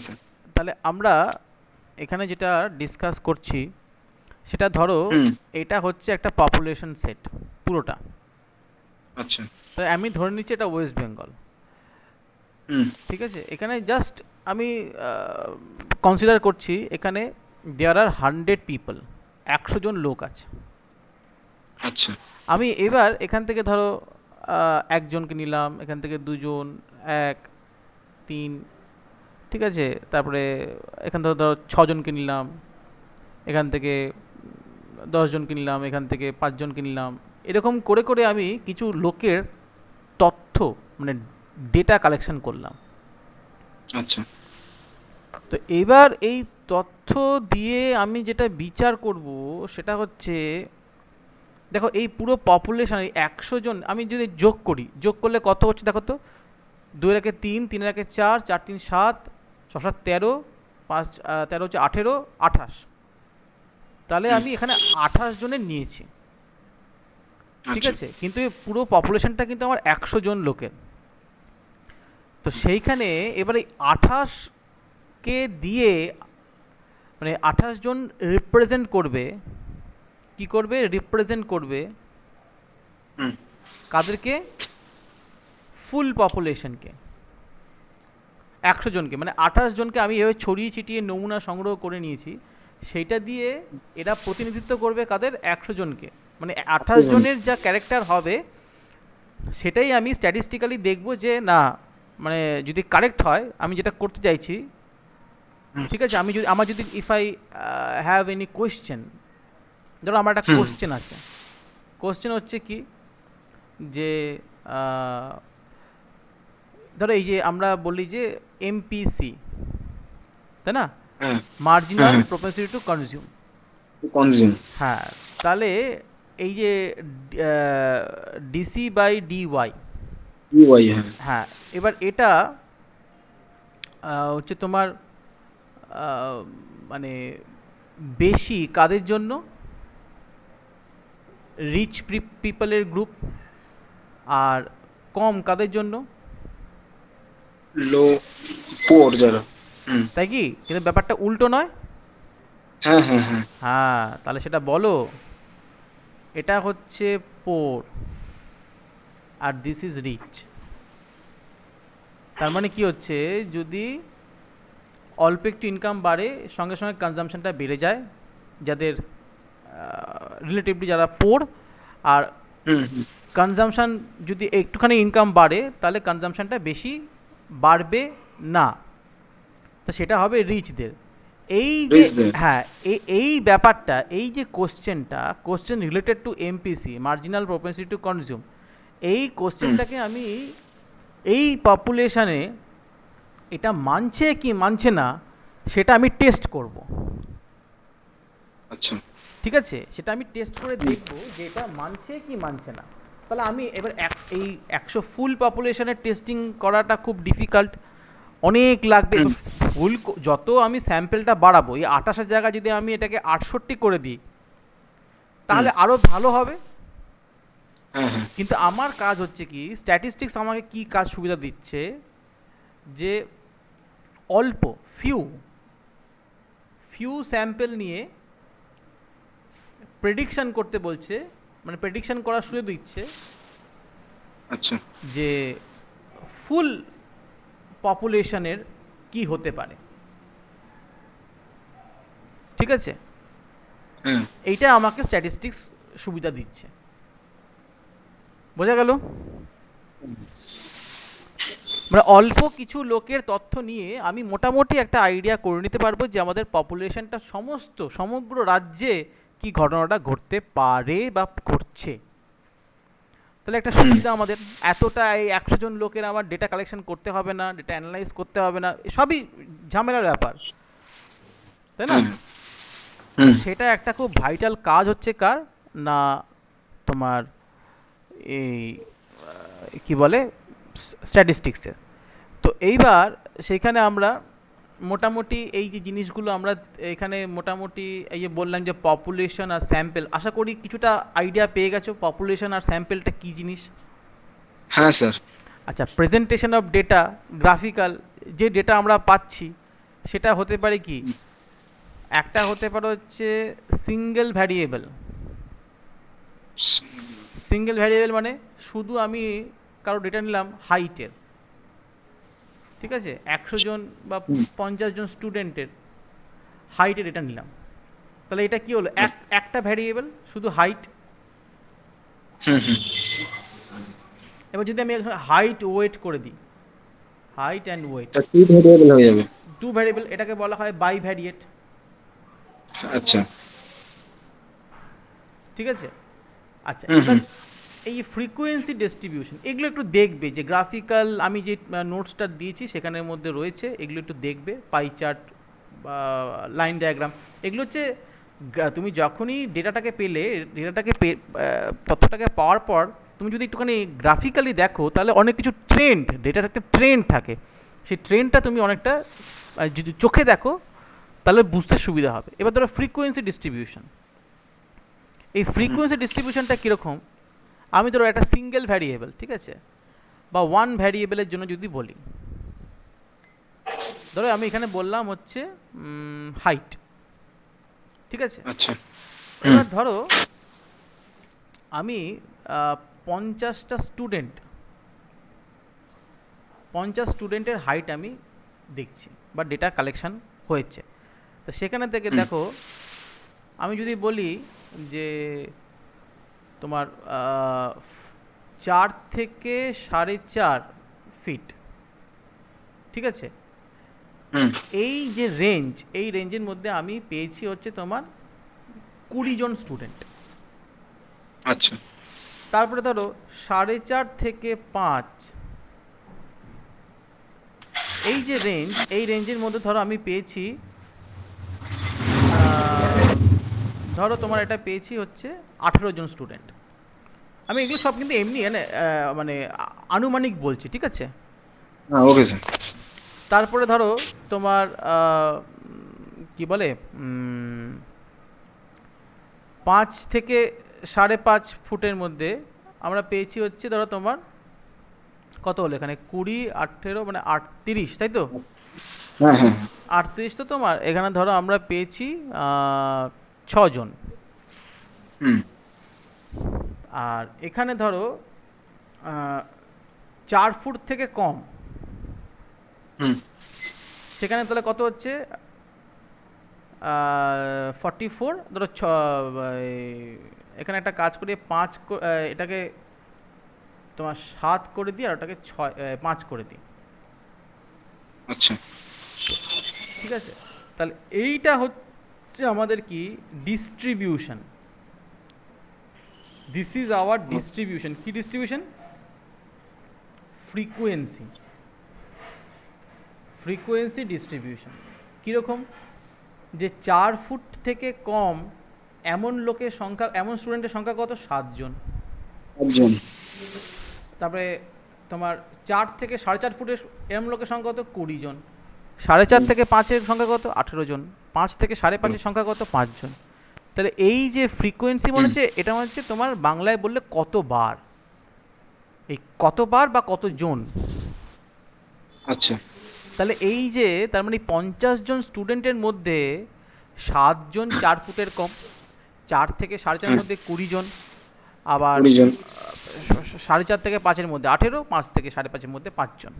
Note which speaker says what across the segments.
Speaker 1: Sir.
Speaker 2: তাহলে আমরা এখানে যেটা ডিসকাস করছি সেটা ধরো
Speaker 1: হুম।
Speaker 2: এটা হচ্ছে একটা পপুলেশন সেট পুরোটা।
Speaker 1: আচ্ছা।
Speaker 2: তাই আমি ধরে নিচ্ছি এটা ওয়েস্ট বেঙ্গল।
Speaker 1: হুম।
Speaker 2: ঠিক আছে, এখানে জাস্ট আমি কনসিডার করছি এখানে দেয়ার আর 100 পিপল, 100 জন লোক আছে।
Speaker 1: আচ্ছা।
Speaker 2: আমি এবার এখান থেকে ধরো একজনকে নিলাম, এখান থেকে দুজন, এক, তিন, ঠিক আছে, তারপরে এখান থেকে ধরো ছজনকে নিলাম, এখান থেকে 10 জনকে নিলাম, এখান থেকে 5 জনকে নিলাম। এরকম করে করে আমি কিছু লোকের তথ্য মানে ডেটা কালেকশন করলাম।
Speaker 1: আচ্ছা।
Speaker 2: তো এবার এই তথ্য দিয়ে আমি যেটা বিচার করব সেটা হচ্ছে, দেখো এই পুরো পপুলেশন, এই 100 জন আমি যদি যোগ করি, যোগ করলে কত হচ্ছে দেখো তো। 2 এর 3, 3 এর 4, 4 3 7, 6 7 13, 5 13 হচ্ছে 18, 28। তাহলে
Speaker 1: হুম।
Speaker 2: আমি এখানে 28 জনের নিয়েছি। ঠিক
Speaker 1: আচ্ছা।
Speaker 2: আছে, কিন্তু এই পুরো পপুলেশনটা কিন্তু আমার 100 জন লোকের। তো সেইখানে এবার এই 28কে দিয়ে মানে 28 জন রিপ্রেজেন্ট করবে, কি করবে, রিপ্রেজেন্ট করবে
Speaker 1: হুম।
Speaker 2: কাদেরকে, ফুল পপুলেশনকে, 100 জনকে, মানে 28 জনকে আমি এভাবে ছড়িয়ে ছিটিয়ে নমুনা সংগ্রহ করে নিয়েছি। সেইটা দিয়ে এরা প্রতিনিধিত্ব করবে কাদের, 100 জনকে। মানে 28 জনের যা ক্যারেক্টার হবে সেটাই আমি স্ট্যাটিস্টিক্যালি দেখব যে না, মানে যদি কারেক্ট হয় আমি যেটা করতে চাইছি।
Speaker 1: হুম।
Speaker 2: ঠিক আছে, আমি যদি আমার যদি if I have any question, ধরো আমার একটা
Speaker 1: হুম।
Speaker 2: কোয়েশ্চেন আছে। কোয়েশ্চেন হচ্ছে কি যে আহ, ধরো এই যে আমরা বলি যে এমপিসি, তাই না,
Speaker 1: হ্যাঁ। হ্যাঁ।
Speaker 2: মার্জিনাল
Speaker 1: হ্যাঁ।
Speaker 2: Propensity to consume.
Speaker 1: কনজিউম।
Speaker 2: হ্যাঁ, তাহলে এই যে ডিসি বাই ডিওয়াই,
Speaker 1: ইউআই। হ্যাঁ।
Speaker 2: হ্যাঁ, এবার এটা হচ্ছে তোমার আহ, মানে বেশি কাদের জন্য, রিচ পিপলের গ্রুপ, আর কম কাদের জন্য,
Speaker 1: লো, পোর যারা। হুম।
Speaker 2: তাই কি, কিন্তু ব্যাপারটা উল্টো নয়।
Speaker 1: হ্যাঁ, হ্যাঁ, হ্যাঁ।
Speaker 2: হ্যাঁ, তাহলে সেটা বলো। এটা হচ্ছে পোর আর দিস ইজ রিচ। তার মানে কি হচ্ছে, যদি অল্প একটু ইনকাম বাড়ে সঙ্গে সঙ্গে কনজামশনটা বেড়ে যায় যাদের রিলেটিভলি যারা পোর। আর
Speaker 1: হুম। হুম।
Speaker 2: কনজামশন যদি একটুখানি ইনকাম বাড়ে তাহলে কনজামশনটা বেশি বাড়বে না, তো সেটা হবে রিচদের। এই যে,
Speaker 1: রিচ দেয়।
Speaker 2: হ্যাঁ, এই ব্যাপারটা, এই যে কোশ্চেনটা, question related to MPC, marginal propensity to consume, এই
Speaker 1: হুম।
Speaker 2: কোশ্চেনটাকে আমি এই পপুলেশনে এটা মানছে কি মানছে না সেটা আমি টেস্ট করব।
Speaker 1: আচ্ছা।
Speaker 2: ঠিক আছে, সেটা আমি টেস্ট করে
Speaker 1: হুম।
Speaker 2: দেখব যে এটা মানছে কি মানছে না। তাহলে আমি এবার এই 100 ফুল পপুলেশনের টেস্টিং করাটা খুব ডিফিকাল্ট, অনেক লাগবে।
Speaker 1: হুম।
Speaker 2: ফুল যত আমি স্যাম্পেলটা বাড়াবো, এই 28-এর জায়গায় যদি আমি এটাকে 68 করে দিই
Speaker 1: হুম।
Speaker 2: তাহলে আরও ভালো হবে।
Speaker 1: হ্যাঁ, হ্যাঁ।
Speaker 2: কিন্তু আমার কাজ হচ্ছে কি, স্ট্যাটিস্টিক্স আমাকে কি কাজ সুবিধা দিচ্ছে যে অল্প, ফিউ ফিউ স্যাম্পেল নিয়ে প্রেডিকশন করতে বলছে, মানে প্রেডিকশন করার সুযোগ দিচ্ছে
Speaker 1: আচ্ছা।
Speaker 2: যে ফুল পপুলেশনের কি হতে পারে। ঠিক আছে,
Speaker 1: হ্যাঁ।
Speaker 2: এইটা আমাকে স্ট্যাটিস্টিক্স সুবিধা দিচ্ছে। বোঝা গেল? মানে অল্প কিছু লোকের তথ্য নিয়ে আমি মোটামুটি একটা আইডিয়া করে নিতে পারবো যে আমাদের পপুলেশনটা সমগ্র রাজ্যে কি ঘটনাটা ঘটতে পারে বা ঘটছে। তাহলে একটা
Speaker 1: হুম।
Speaker 2: সুবিধা আমাদের, এতটা এই 100 জন লোকের আমার ডেটা কালেকশন করতে হবে না, ডেটা অ্যানালাইজ করতে হবে না, সবই ঝামেলার ব্যাপার, তাই না?
Speaker 1: হ্যাঁ।
Speaker 2: তো
Speaker 1: হুম।
Speaker 2: সেটা একটা খুব ভাইটাল কাজ হচ্ছে কার না, তোমার এই কি বলে, স্ট্যাটিস্টিক্সের। তো এইবার সেইখানে আমরা মোটামুটি এই যে জিনিসগুলো আমরা এখানে মোটামুটি এই যে বললাম যে পপুলেশন আর স্যাম্পেল, আশা করি কিছুটা আইডিয়া পেয়ে গেছো পপুলেশন আর স্যাম্পেলটা কী জিনিস।
Speaker 1: হ্যাঁ স্যার।
Speaker 2: আচ্ছা, প্রেজেন্টেশন অফ ডেটা, গ্রাফিক্যাল যে ডেটা আমরা পাচ্ছি সেটা হতে পারে কি, একটা হতে পারে হচ্ছে সিঙ্গেল ভ্যারিয়েবল। সিঙ্গেল ভ্যারিয়েবল মানে শুধু আমি কারো ডেটা নিলাম হাইটের, ঠিক আছে, 100 জন বা
Speaker 1: হুম
Speaker 2: 50 জন স্টুডেন্টের হাইটের ডেটা নিলাম, তাহলে এটা কি হলো, একটা ভ্যারিয়েবল শুধু হাইট।
Speaker 1: হুম হুম
Speaker 2: এবার যদি আমি হাইট ওয়েট করে দিই, হাইট অ্যান্ড ওয়েট,
Speaker 1: তা কি ভেরিয়েবল হয়ে যাবে?
Speaker 2: টু ভ্যারিয়েবল, এটাকে বলা হয় বাই ভ্যারিয়েট।
Speaker 1: আচ্ছা।
Speaker 2: ঠিক আছে। আচ্ছা,
Speaker 1: হুম
Speaker 2: এবার
Speaker 1: হুম
Speaker 2: এই ফ্রিকোয়েন্সি ডিস্ট্রিবিউশন এগুলো একটু দেখবে, যে গ্রাফিক্যাল আমি যে নোটসটা দিয়েছি সেখানের মধ্যে রয়েছে, এগুলো একটু দেখবে, পাই চার্ট বা লাইন ডায়াগ্রাম, এগুলো হচ্ছে তুমি যখনই ডেটাটাকে পেলে, ডেটাটাকে তথ্যটাকে পাওয়ার পর তুমি যদি একটুখানি গ্রাফিক্যালি দেখো, তাহলে অনেক কিছু ট্রেন্ড, ডেটার একটা ট্রেন্ড থাকে, সেই ট্রেন্ডটা তুমি অনেকটা যদি চোখে দেখো তাহলে বুঝতে সুবিধা হবে। এবার ধরো ফ্রিকোয়েন্সি ডিস্ট্রিবিউশন, এই
Speaker 1: হুম
Speaker 2: ফ্রিকোয়েন্সি ডিস্ট্রিবিউশনটা কীরকম, আমি ধরো একটা সিঙ্গেল ভ্যারিয়েবল, ঠিক আছে, বা ওয়ান ভ্যারিয়েবলের জন্য যদি বলি, ধরো আমি এখানে বললাম হচ্ছে হাইট, ঠিক আছে।
Speaker 1: আচ্ছা। হুম
Speaker 2: এবার ধরো আমি 50টা স্টুডেন্ট, 50 স্টুডেন্টের হাইট আমি দেখছি বা ডেটা কালেকশন হয়েছে, তো সেখানে থেকে
Speaker 1: হুম
Speaker 2: দেখো আমি যদি বলি যে তোমার 4 থেকে 4.5 ফিট, ঠিক আছে,
Speaker 1: হুম
Speaker 2: এই যে রেঞ্জ, এই রেঞ্জের মধ্যে আমি পেয়েছি হচ্ছে তোমার 20 জন স্টুডেন্ট।
Speaker 1: আচ্ছা।
Speaker 2: তারপরে ধরো 4.5 থেকে 5, এই যে রেঞ্জ, এই রেঞ্জের মধ্যে ধরো আমি পেয়েছি ধরো তোমার এটা পেয়েছি হচ্ছে 18 জন স্টুডেন্ট। আমি এগুলো সব কিন্তু এমনি মানে আনুমানিক বলছি, ঠিক আছে।
Speaker 1: হ্যাঁ ওকে স্যার।
Speaker 2: তারপরে ধরো তোমার কি বলে 5 থেকে 5.5 ফুটের মধ্যে আমরা পেয়েছি হচ্ছে ধরো তোমার কত হলো এখানে, 20 18 মানে 38, তাই তো,
Speaker 1: হ্যাঁ হ্যাঁ
Speaker 2: 38, তো তোমার এখানে ধরো আমরা পেয়েছি 6 জন।
Speaker 1: হুম
Speaker 2: আর এখানে ধরো 4 ফুট থেকে কম,
Speaker 1: হুম
Speaker 2: সেখানে তাহলে কত হচ্ছে 44, ধরো এখানে একটা কাজ করি, এটাকে তোমার 7 করে দিই আর ওটাকে 5 করে দিই,
Speaker 1: আচ্ছা।
Speaker 2: ঠিক আছে। তাহলে এইটা হচ্ছে আমাদের কি, distribution, this is our distribution. কি ডিস্ট্রিবিউশন? ফ্রিকোয়েন্সি, ফ্রিকোয়েন্সি ডিস্ট্রিবিউশন কীরকম, যে 4 ফুট থেকে কম এমন লোকের সংখ্যা, এমন স্টুডেন্টের সংখ্যা কত, 7 জন।
Speaker 1: একজন।
Speaker 2: তারপরে তোমার 4 থেকে 4.5 ফুটের এরম লোকের সংখ্যা কত, 20 জন। 4.5 থেকে 5-এর সংখ্যা কত, 18 জন। 5 থেকে 5.5-এর সংখ্যা কত, 5 জন। তাহলে এই যে ফ্রিকোয়েন্সি মনে
Speaker 1: হুম
Speaker 2: হচ্ছে, এটা মনে হচ্ছে তোমার বাংলায় বললে কতবার, এই কতবার বা কতজন।
Speaker 1: আচ্ছা।
Speaker 2: তাহলে এই যে তার মানে 50 জন স্টুডেন্টের মধ্যে 7 জন 4 ফুটের কম, 4 থেকে 4.5-এর
Speaker 1: হ্যাঁ
Speaker 2: মধ্যে 20 জন, আবার
Speaker 1: 20 জন।
Speaker 2: 4.5 থেকে 5-এর মধ্যে 18, 5 থেকে 5.5-এর মধ্যে 5 জন।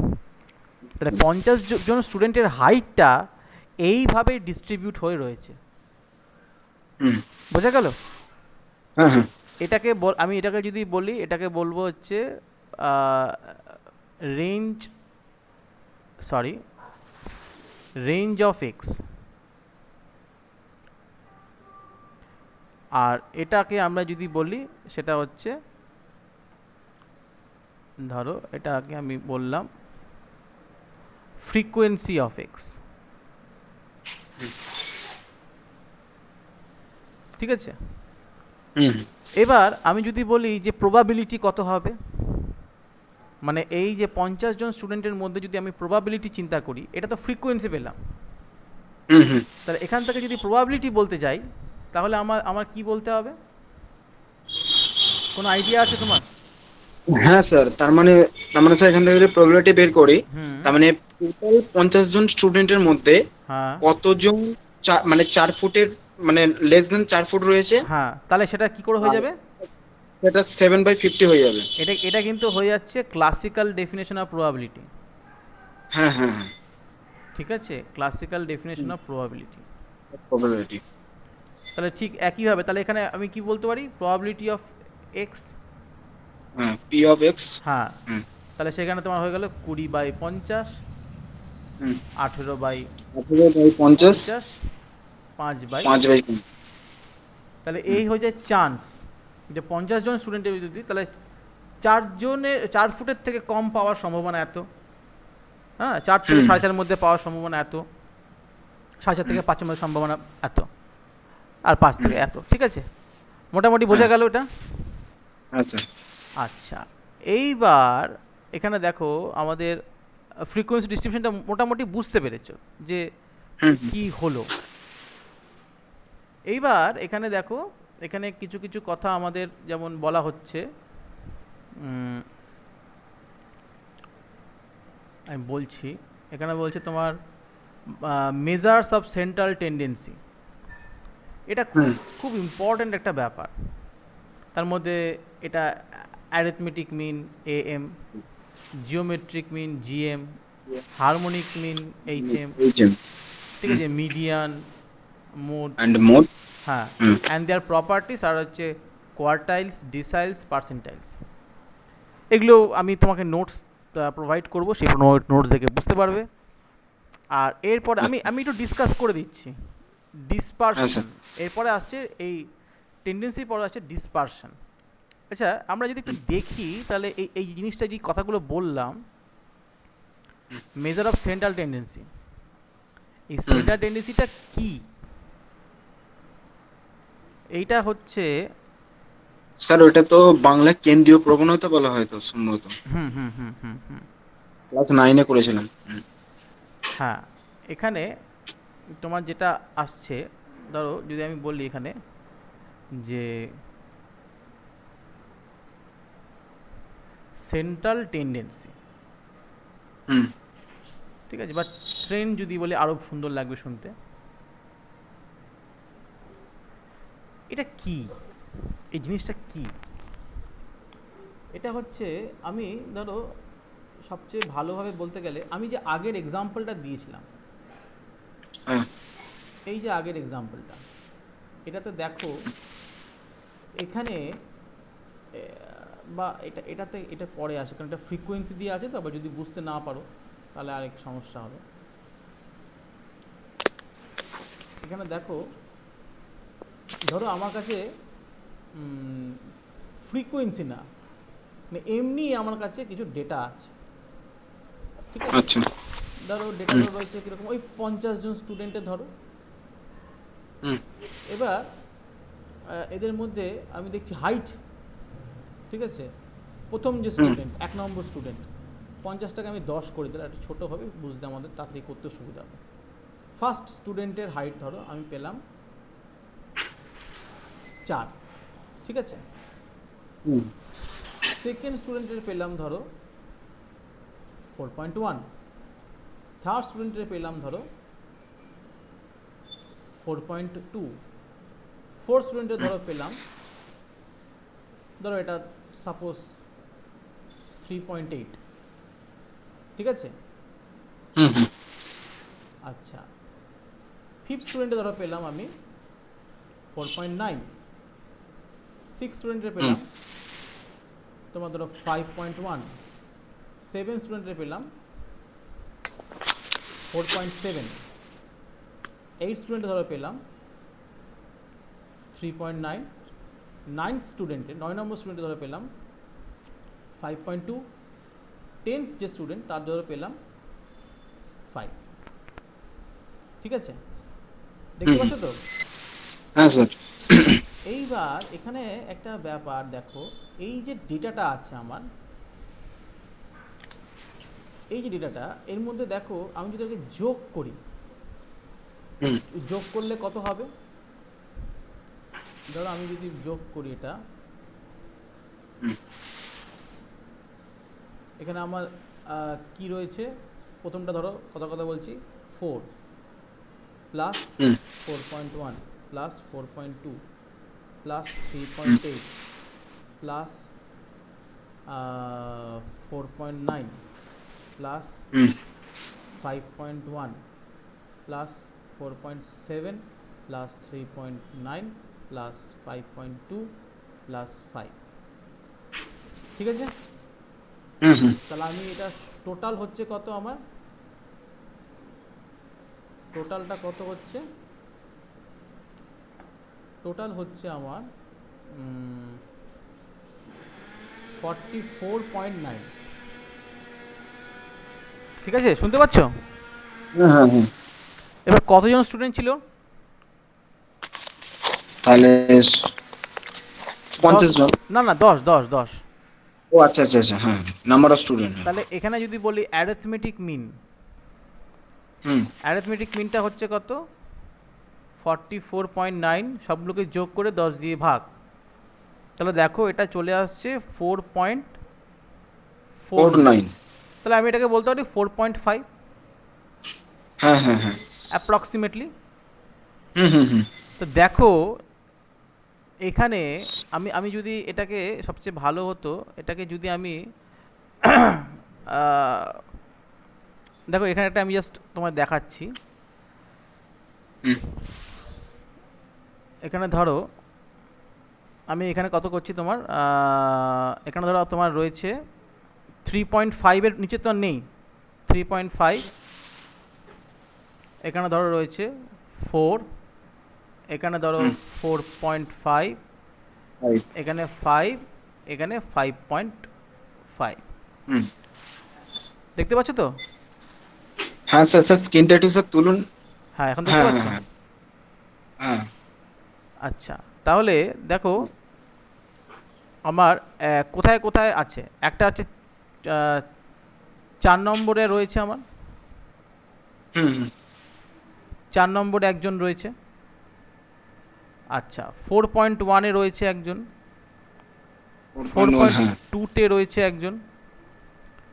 Speaker 2: তাহলে 50 জন স্টুডেন্টের হাইটটা এইভাবে ডিস্ট্রিবিউট হয়ে রয়েছে,
Speaker 1: হুম
Speaker 2: বোঝা গেল।
Speaker 1: হ্যাঁ হ্যাঁ
Speaker 2: এটাকে আমি এটাকে যদি বলি, এটাকে বলবো হচ্ছে range, sorry, range of x. আর এটাকে আমরা যদি বলি সেটা হচ্ছে, ধরো এটাকে আমি বললাম ফ্রিকোয়েন্সি অফ এক্স, ঠিক আছে।
Speaker 1: হুম
Speaker 2: এবার আমি যদি বলি যে প্রবাবিলিটি কত হবে, মানে এই যে 50 জন স্টুডেন্টের মধ্যে যদি আমি প্রবাবিলিটি চিন্তা করি, এটা তো ফ্রিকোয়েন্সি পেলাম,
Speaker 1: হুম হুম
Speaker 2: তাহলে এখান থেকে যদি প্রবাবিলিটি বলতে যাই, তাহলে আমার আমার কি বলতে হবে, কোনো আইডিয়া আছে তোমার?
Speaker 1: হ্যাঁ স্যার, তার মানে স্যার এখান থেকে যদি প্রবাবিলিটি বের করি,
Speaker 2: হুম
Speaker 1: তার মানে টোটাল 50 জন স্টুডেন্টের মধ্যে
Speaker 2: হ্যাঁ
Speaker 1: কতজন মানে 4 ফুটের, মানে লেস দেন 4 ফুট রয়েছে?
Speaker 2: হ্যাঁ, তাহলে সেটা কি করে হয়ে
Speaker 1: আর
Speaker 2: যাবে?
Speaker 1: সেটা 7/50 হয়ে যাবে।
Speaker 2: এটা কিন্তু হয়ে যাচ্ছে ক্লাসিক্যাল ডেফিনেশন অফ প্রবাবিলিটি।
Speaker 1: হ্যাঁ হ্যাঁ হ্যাঁ।
Speaker 2: ঠিক আছে, classical definition of probability.
Speaker 1: Probability.
Speaker 2: তাহলে ঠিক একইভাবে তাহলে এখানে আমি কি বলতে পারি, প্রবাবিলিটি অফ এক্স।
Speaker 1: হ্যাঁ, পি অফ এক্স।
Speaker 2: হ্যাঁ,
Speaker 1: হুম
Speaker 2: তাহলে সেখানে তোমার হয়ে গেল 20/50,
Speaker 1: হুম।
Speaker 2: 18/50,
Speaker 1: 18/50,
Speaker 2: 5/50।
Speaker 1: 5/50।
Speaker 2: তাহলে
Speaker 1: হুম
Speaker 2: এই হয়ে যায় চান্স যে 50 জন স্টুডেন্টের যদি, তাহলে 4 ফুটের থেকে কম পাওয়ার সম্ভাবনা এত। হ্যাঁ, 4 থেকে
Speaker 1: হুম
Speaker 2: 4.5-এর মধ্যে পাওয়ার সম্ভাবনা এত, 4.5
Speaker 1: হুম
Speaker 2: থেকে 5-এর মধ্যে সম্ভাবনা এত, আর 5
Speaker 1: হুম।
Speaker 2: থেকে এত। ঠিক আছে, মোটামুটি বোঝা
Speaker 1: হ্যাঁ।
Speaker 2: গেল এটা।
Speaker 1: আচ্ছা।
Speaker 2: আচ্ছা, এইবার এখানে দেখো আমাদের ফ্রিকোয়েন্সি ডিস্ট্রিবিউশনটা মোটামুটি বুঝতে পেরেছো যে
Speaker 1: হুম হুম
Speaker 2: কি হলো। এইবার এখানে দেখো, এখানে কিছু কিছু কথা আমাদের যেমন বলা হচ্ছে, আমি বলছি। এখানে বলছে তোমার মেজার্স অফ সেন্ট্রাল টেন্ডেন্সি। এটা খুব
Speaker 1: হুম
Speaker 2: খুব ইম্পর্ট্যান্ট একটা ব্যাপার। তার মধ্যে এটা arithmetic mean AM, geometric mean GM, harmonic mean HM,
Speaker 1: HM.
Speaker 2: ঠিক
Speaker 1: হুম।
Speaker 2: আছে, মিডিয়ান, মোড।
Speaker 1: And mode.
Speaker 2: হ্যাঁ,
Speaker 1: হুম।
Speaker 2: অ্যান্ড দেয়ার প্রপার্টিস আর হচ্ছে কোয়ার্টাইলস, ডিসাইলস, পার্সেন্টাইলস। এগুলো আমি তোমাকে নোটস প্রোভাইড করবো, সেই নোটস দেখে বুঝতে পারবে। আর এরপরে আমি
Speaker 1: আচ্ছা।
Speaker 2: আমি একটু ডিসকাস করে দিচ্ছি
Speaker 1: হ্যাঁ স্যার।
Speaker 2: ডিসপারশন। এরপরে আসছে এই টেন্ডেন্সির পরে আসছে ডিসপারশন। আচ্ছা, আমরা যদি একটু
Speaker 1: হুম
Speaker 2: দেখি তাহলে এই এই জিনিসটা, যে কথাগুলো বললাম,
Speaker 1: হুম
Speaker 2: মেজার অফ সেন্ট্রাল টেন্ডেন্সি, এই
Speaker 1: হুম।
Speaker 2: সেন্ট্রাল টেন্ডেন্সিটা কি? এইটা হচ্ছে,
Speaker 1: স্যার ওটা তো বাংলা কেন্দ্রীয় প্রবণতা বলা হয় তো সম্ভবত।
Speaker 2: হুম হুম হুম হুম হুম,
Speaker 1: ক্লাস 9-এ করেছিলাম। হুম
Speaker 2: হ্যাঁ, এখানে তোমার যেটা আসছে, ধরো যদি আমি বলি এখানে যে সেন্ট্রাল টেন্ডেন্সি,
Speaker 1: হুম
Speaker 2: ঠিক আছে, বা ট্রেন্ড যদি বলি আরও সুন্দর লাগবে শুনতে। এটা কি, এই জিনিসটা কি? এটা হচ্ছে, আমি ধরো সবচেয়ে ভালোভাবে বলতে গেলে আমি যে আগের এক্সাম্পলটা দিয়েছিলাম,
Speaker 1: হ্যাঁ
Speaker 2: এই যে আগের এক্সাম্পলটা, এটাতে দেখো এখানে বা এটাতে এটা পরে আসে, কারণ এটা ফ্রিকোয়েন্সি দিয়ে আছে তো, আবার যদি বুঝতে না পারো তাহলে আরেক সমস্যা হবে। এখানে দেখো, ধরো আমার কাছে ফ্রিকোয়েন্সি না, মানে এমনি আমার কাছে কিছু ডেটা আছে। ঠিক আছে,
Speaker 1: আচ্ছা।
Speaker 2: ধরো
Speaker 1: হুম
Speaker 2: ডেটাটা রয়েছে কীরকম, ওই 50 জন স্টুডেন্টের ধরো।
Speaker 1: হুম
Speaker 2: এবার এদের মধ্যে আমি দেখছি হাইট, ঠিক আছে, প্রথম যে
Speaker 1: হুম
Speaker 2: স্টুডেন্ট, 1 নম্বর স্টুডেন্ট, 50টাকে আমি 10 করে দিলাম, একটু ছোটো হবে বুঝতে, আমাদের তাড়াতাড়ি করতে সুবিধা হবে। ফার্স্ট স্টুডেন্টের হাইট ধরো আমি পেলাম 4, ঠিক আছে।
Speaker 1: হুম
Speaker 2: সেকেন্ড স্টুডেন্টের পেলাম ধরো 4.1, থার্ড স্টুডেন্টের পেলাম ধরো 4.2, ফোর্থ স্টুডেন্টের ধরো পেলাম, ধরো এটা সাপোজ 3.8, ঠিক আছে।
Speaker 1: হুম হুম
Speaker 2: আচ্ছা, ফিফথ স্টুডেন্টে ধরো পেলাম আমি 4.9, সিক্স স্টুডেন্টের
Speaker 1: হুম
Speaker 2: পেলাম তোমার ধরো 5.1, সেভেন স্টুডেন্টের পেলাম 4.7, এইট স্টুডেন্টে ধরো পেলাম 3.9, নাইন্থ স্টুডেন্টে 9 নম্বর স্টুডেন্টে ধরো পেলাম 5.2, টেন্থ যে স্টুডেন্ট তার ধরো পেলাম 5। ঠিক আছে, দেখতে
Speaker 1: হুম হুম।
Speaker 2: পাচ্ছ তো?
Speaker 1: হ্যাঁ স্যার।
Speaker 2: এইবার এখানে একটা ব্যাপার দেখো, এই যে ডেটাটা আছে আমার, এই যে ডেটাটা, এর মধ্যে দেখো আমি যদি ওকে যোগ করি,
Speaker 1: হুম
Speaker 2: যোগ করলে কত হবে? ধরো আমি যদি যোগ করি এটা,
Speaker 1: হুম
Speaker 2: এখানে আমার কি রয়েছে, প্রথমটা ধরো কথা কথা বলছি, 4 প্লাস
Speaker 1: হুম
Speaker 2: 4.1 প্লাস 4.2 প্লাস
Speaker 1: হুম
Speaker 2: 3.8 প্লাস 4.9 প্লাস
Speaker 1: হুম
Speaker 2: 5.1 প্লাস 4.7 প্লাস 3.9 প্লাস 5.2 প্লাস 5। ঠিক আছে,
Speaker 1: হুম হুম।
Speaker 2: তাহলে আমি এটা টোটাল হচ্ছে কত আমার, টোটালটা কত হচ্ছে, টোটাল হচ্ছে আমার 44.9। ঠিক আছে, শুনতে পাচ্ছ?
Speaker 1: হ্যাঁ হ্যাঁ হ্যাঁ।
Speaker 2: এবার কতজন স্টুডেন্ট ছিল?
Speaker 1: তাহলে
Speaker 2: 10,
Speaker 1: 50 জন।
Speaker 2: না না 10 10 10।
Speaker 1: ও আচ্ছা আচ্ছা আচ্ছা, হ্যাঁ, নাম্বার অফ স্টুডেন্ট।
Speaker 2: তাহলে এখানে যদি বলি অ্যারিথমেটিক মিন,
Speaker 1: হুম
Speaker 2: অ্যারিথমেটিক মিনটা হচ্ছে কত, 44.9, সবগুলোকে যোগ করে 10 দিয়ে ভাগ, তাহলে দেখো এটা চলে আসছে 4.49।
Speaker 1: 49।
Speaker 2: তাহলে আমি এটাকে বলতে পারি 4.5
Speaker 1: হ্যাঁ হ্যাঁ হ্যাঁ।
Speaker 2: অ্যাপ্রক্সিমেটলি।
Speaker 1: হুম হুম হুম
Speaker 2: তো দেখো এখানে আমি আমি যদি এটাকে, সবচেয়ে ভালো হতো এটাকে যদি আমি আহ, দেখো এখানে একটা আমি জাস্ট তোমায় দেখাচ্ছি।
Speaker 1: হুম
Speaker 2: এখানে ধরো আমি এখানে কত করছি তোমার, এখানে ধরো তোমার রয়েছে 3.5 এর নিচে তো আর নেই, 3.5, এখানে ধরো রয়েছে 4, এখানে ধরো
Speaker 1: হুম
Speaker 2: 4.5,
Speaker 1: রাইট।
Speaker 2: এখানে 5, এখানে 5.5।
Speaker 1: হুম।
Speaker 2: দেখতে পাচ্ছ তো?
Speaker 1: হ্যাঁ স্যার, স্যার স্ক্রিনটা একটু স্যার তুলুন।
Speaker 2: হ্যাঁ এখন দেখতে
Speaker 1: হ্যাঁ
Speaker 2: পাচ্ছ?
Speaker 1: হ্যাঁ হ্যাঁ হ্যাঁ।
Speaker 2: আচ্ছা, তাহলে দেখো আমার কোথায় কোথায় আছে, একটা হচ্ছে 4 নম্বরে রয়েছে আমার,
Speaker 1: হুম হুম
Speaker 2: 4 নম্বরে একজন রয়েছে। আচ্ছা, 4.1-এ রয়েছে একজন,
Speaker 1: 4.1, হ্যাঁ।
Speaker 2: 4.2-তে রয়েছে একজন।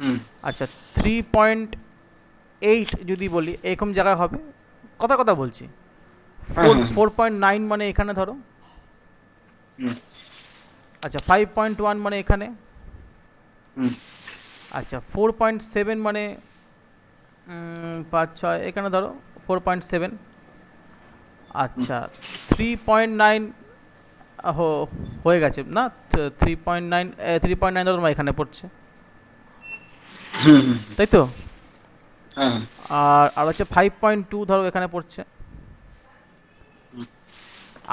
Speaker 1: হুম
Speaker 2: আচ্ছা, 3.8 যদি বলি এরকম জায়গা হবে, কথা কথা বলছি।
Speaker 1: হ্যাঁ
Speaker 2: ফোর
Speaker 1: হ্যাঁ হ্যাঁ।
Speaker 2: 4.9 মানে এখানে ধরো।
Speaker 1: হুম
Speaker 2: আচ্ছা, 5.1 মানে এখানে।
Speaker 1: হুম
Speaker 2: আচ্ছা, 4.7 মানে 5 6 এখানে ধরো 4.7।
Speaker 1: হুম
Speaker 2: আচ্ছা, 3.9 হয়ে গেছে না, 3.9, 3.9 ধরো তোমার এখানে পড়ছে,
Speaker 1: হুম হুম,
Speaker 2: তাই তো?
Speaker 1: হ্যাঁ হ্যাঁ।
Speaker 2: আর আর হচ্ছে 5.2 ধরো এখানে পড়ছে,
Speaker 1: হুম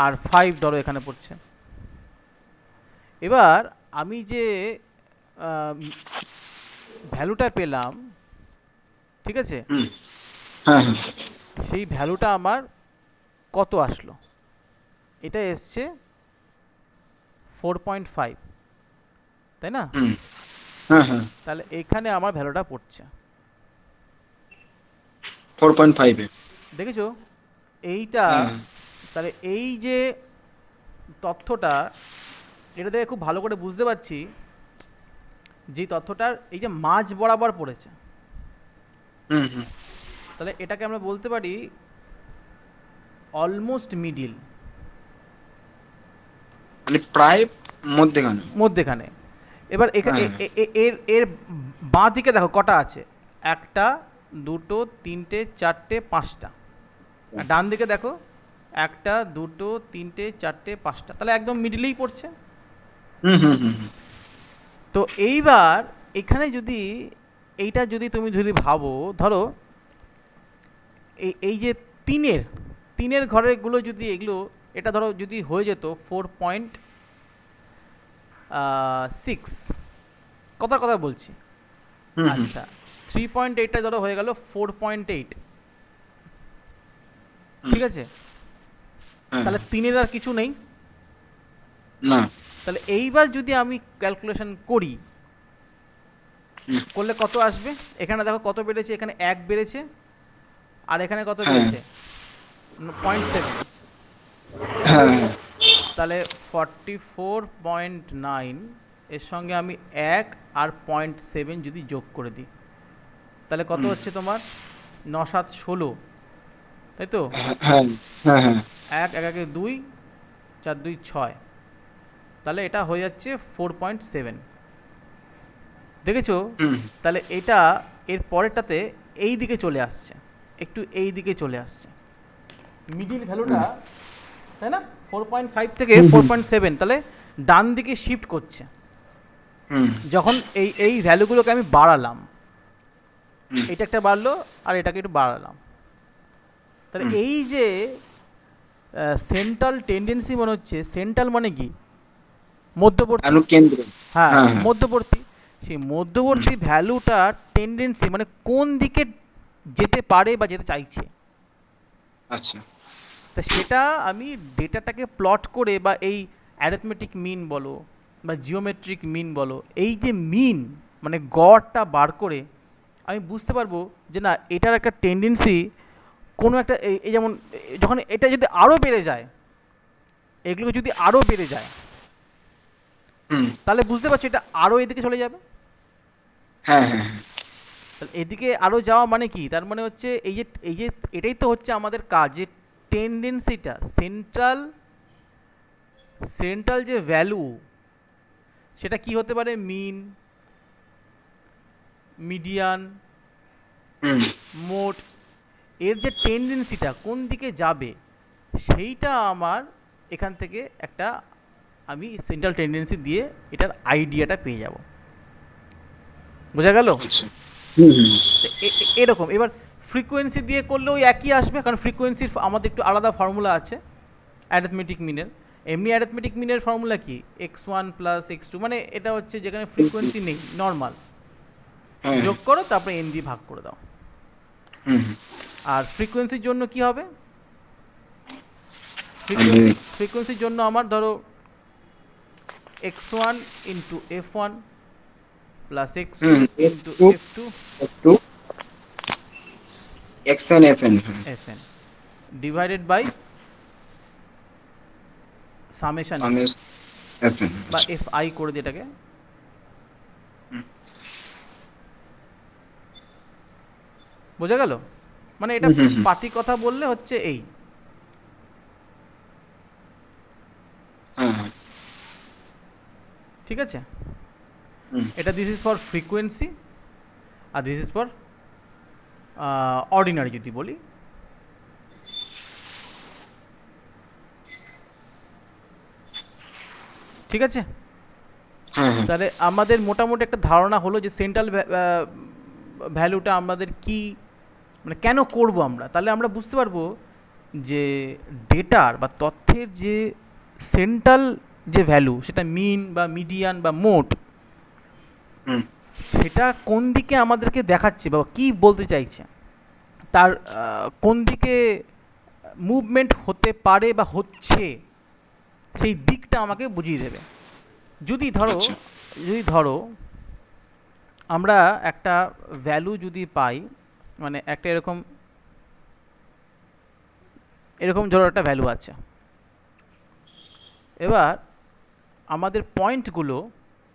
Speaker 2: আর 5 ধরো এখানে পড়ছে। এবার আমি যে ভ্যালুটা পেলাম, ঠিক আছে,
Speaker 1: হুম, হ্যাঁ হ্যাঁ।
Speaker 2: সেই ভ্যালুটা আমার কত আসলো, এটা এসছে 4.5, তাই না?
Speaker 1: হুম, হ্যাঁ হ্যাঁ।
Speaker 2: তাহলে এখানে আমার ভ্যালুটা পড়ছে,
Speaker 1: 4.5-এ।
Speaker 2: দেখেছো এইটা?
Speaker 1: হ্যাঁ হ্যাঁ।
Speaker 2: তাহলে এই যে তথ্যটা, এটা থেকে খুব ভালো করে বুঝতে পারছি যে তথ্যটার এই যে মাঝ বরাবর পড়েছে,
Speaker 1: হুম হুম।
Speaker 2: তাহলে এটাকে আমরা বলতে পারি অলমোস্ট মিডিল,
Speaker 1: মানে প্রায় মধ্যেখানে।
Speaker 2: মধ্যেখানে। এবার
Speaker 1: হ্যাঁ হ্যাঁ।
Speaker 2: এর এর বাঁ দিকে দেখো কটা আছে, একটা, দুটো, তিনটে, চারটে, পাঁচটা। আর ডান দিকে দেখো, একটা, দুটো, তিনটে, চারটে, পাঁচটা, তাহলে একদম মিডিলেই পড়ছে।
Speaker 1: হুম হুম হুম হুম
Speaker 2: তো এইবার এখানে যদি এইটা যদি তুমি যদি ভাবো, ধরো এই এই যে তিনের তিনের ঘরেরগুলো যদি এগুলো, এটা ধরো যদি হয়ে যেত 4.6, কথার কথা বলছি।
Speaker 1: হুম হুম,
Speaker 2: আচ্ছা, 3.8টা ধরো হয়ে গেল 4.8,
Speaker 1: হুম,
Speaker 2: ঠিক আছে?
Speaker 1: হ্যাঁ
Speaker 2: তাহলে
Speaker 1: হ্যাঁ।
Speaker 2: তিনের আর কিছু নেই।
Speaker 1: না।
Speaker 2: তাহলে এইবার যদি আমি ক্যালকুলেশন করি,
Speaker 1: হুম,
Speaker 2: করলে কত আসবে? এখানে দেখো কত বেড়েছে, এখানে 1 বেড়েছে, আর এখানে কত
Speaker 1: হ্যাঁ
Speaker 2: বেড়েছে, 0.7।
Speaker 1: হ্যাঁ হ্যাঁ।
Speaker 2: তাহলে 44.9 এর সঙ্গে আমি 1 আর 0.7 যদি যোগ করে দিই, তাহলে কত
Speaker 1: হুম,
Speaker 2: হচ্ছে তোমার? 9 7 16, তাই তো?
Speaker 1: হ্যাঁ হ্যাঁ হ্যাঁ হ্যাঁ,
Speaker 2: 1 1 2, 4 2 6, তাহলে এটা হয়ে যাচ্ছে 4.7। দেখেছো?
Speaker 1: হুম
Speaker 2: তাহলে এটা এর পরেরটাতে এই দিকে চলে আসছে, একটু এই দিকে চলে আসছে মিডিল
Speaker 1: হুম
Speaker 2: ভ্যালুটা, তাই না? 4.5 থেকে
Speaker 1: হুম
Speaker 2: ফোর
Speaker 1: হুম
Speaker 2: পয়েন্ট সেভেন তাহলে ডান দিকে শিফট করছে।
Speaker 1: হুম
Speaker 2: যখন এই ভ্যালুগুলোকে আমি বাড়ালাম,
Speaker 1: হুম
Speaker 2: এটা একটা বাড়লো আর এটাকে একটু বাড়ালাম, তাহলে
Speaker 1: হুম,
Speaker 2: এই যে সেন্ট্রাল টেন্ডেন্সি মনে হচ্ছে, সেন্ট্রাল মানে কি? মধ্যবর্তী।
Speaker 1: কেন্দ্র।
Speaker 2: হ্যাঁ,
Speaker 1: হ্যাঁ হ্যাঁ,
Speaker 2: মধ্যবর্তী। সেই
Speaker 1: হুম,
Speaker 2: মধ্যবর্তী ভ্যালুটা টেন্ডেন্সি মানে কোন দিকে যেতে পারে বা যেতে চাইছে,
Speaker 1: আচ্ছা,
Speaker 2: তা সেটা আমি ডেটাটাকে প্লট করে বা এই অ্যারিথমেটিক মিন বলো বা জিওমেট্রিক মিন বলো, এই যে মিন মানে গড়টা বার করে আমি বুঝতে পারবো যে না এটার একটা টেন্ডেন্সি কোনো একটা এই যেমন যখন এটা যদি আরও বেড়ে যায়, এগুলো যদি আরও বেড়ে যায়,
Speaker 1: হুম,
Speaker 2: তাহলে বুঝতে পারছো এটা আরও এদিকে চলে যাবে।
Speaker 1: হ্যাঁ হ্যাঁ হ্যাঁ,
Speaker 2: তাহলে এদিকে আরও যাওয়া মানে কি? তার মানে হচ্ছে এই যে এটাই তো হচ্ছে আমাদের কাজ, যে টেন্ডেন্সিটা সেন্ট্রাল, সেন্ট্রাল যে ভ্যালু সেটা কি হতে পারে? মিন, মিডিয়ান,
Speaker 1: হুম,
Speaker 2: মোট, এর যে টেন্ডেন্সিটা কোন দিকে যাবে সেইটা আমার এখান থেকে একটা আমি সেন্ট্রাল টেন্ডেন্সি দিয়ে এটার আইডিয়াটা পেয়ে যাব। বোঝা গেল?
Speaker 1: আচ্ছা, হুম হুম,
Speaker 2: তো এরকম এবার ফ্রিকোয়েন্সি দিয়ে করলেও একই আসবে, কারণ ফ্রিকোয়েন্সির আমাদের একটু আলাদা ফর্মুলা আছে অ্যারিথমেটিক মিনের। এমনি অ্যারিথমেটিক মিনের ফর্মুলা কি? x1 + x2, মানে এটা হচ্ছে যেখানে
Speaker 1: হুম, হুম,
Speaker 2: ফ্রিকোয়েন্সি নেই, নর্মাল,
Speaker 1: হ্যাঁ
Speaker 2: যোগ করো তারপরে n দিয়ে ভাগ করে দাও।
Speaker 1: হুম হুম,
Speaker 2: আর ফ্রিকোয়েন্সির জন্য কি হবে?
Speaker 1: তাহলে
Speaker 2: ফ্রিকোয়েন্সির জন্য আমার ধরো x1 × f1 প্লাস x2
Speaker 1: হুম,
Speaker 2: ×
Speaker 1: একটু
Speaker 2: f2
Speaker 1: একটু এক্সএন এফএন, হ্যাঁ,
Speaker 2: fn divided by summation f
Speaker 1: সামের এফএন,
Speaker 2: বা
Speaker 1: আচ্ছা,
Speaker 2: fi করে দিই এটাকে।
Speaker 1: হুম
Speaker 2: বোঝা গেল? মানে এটা
Speaker 1: হুম হুম হুম,
Speaker 2: পাতি কথা বললে হচ্ছে এই,
Speaker 1: হ্যাঁ হ্যাঁ,
Speaker 2: ঠিক আছে?
Speaker 1: হুম,
Speaker 2: এটা দিস ইজ ফর ফ্রিকোয়েন্সি আর দিস ইজ ফর অর্ডিনারি যদি বলি। ঠিক আছে?
Speaker 1: হ্যাঁ হ্যাঁ,
Speaker 2: তাহলে আমাদের মোটামুটি একটা ধারণা হলো যে সেন্ট্রাল ভ্যালুটা আমাদের কি, মানে কেন করব আমরা, তাহলে আমরা বুঝতে পারবো যে ডেটার বা তথ্যের যে সেন্ট্রাল যে ভ্যালু সেটা মিন বা মিডিয়ান বা মোট,
Speaker 1: হুম,
Speaker 2: সেটা কোন দিকে আমাদেরকে দেখাচ্ছে বা কি বলতে চাইছে, তার কোন দিকে মুভমেন্ট হতে পারে বা হচ্ছে, সেই দিকটা আমাকে বুঝিয়ে দেবে। যদি ধরো,
Speaker 1: আচ্ছা,
Speaker 2: যদি ধরো আমরা একটা ভ্যালু যদি পাই, মানে একটা এরকম, এরকম ধরো একটা ভ্যালু আছে, এবার আমাদের পয়েন্টগুলো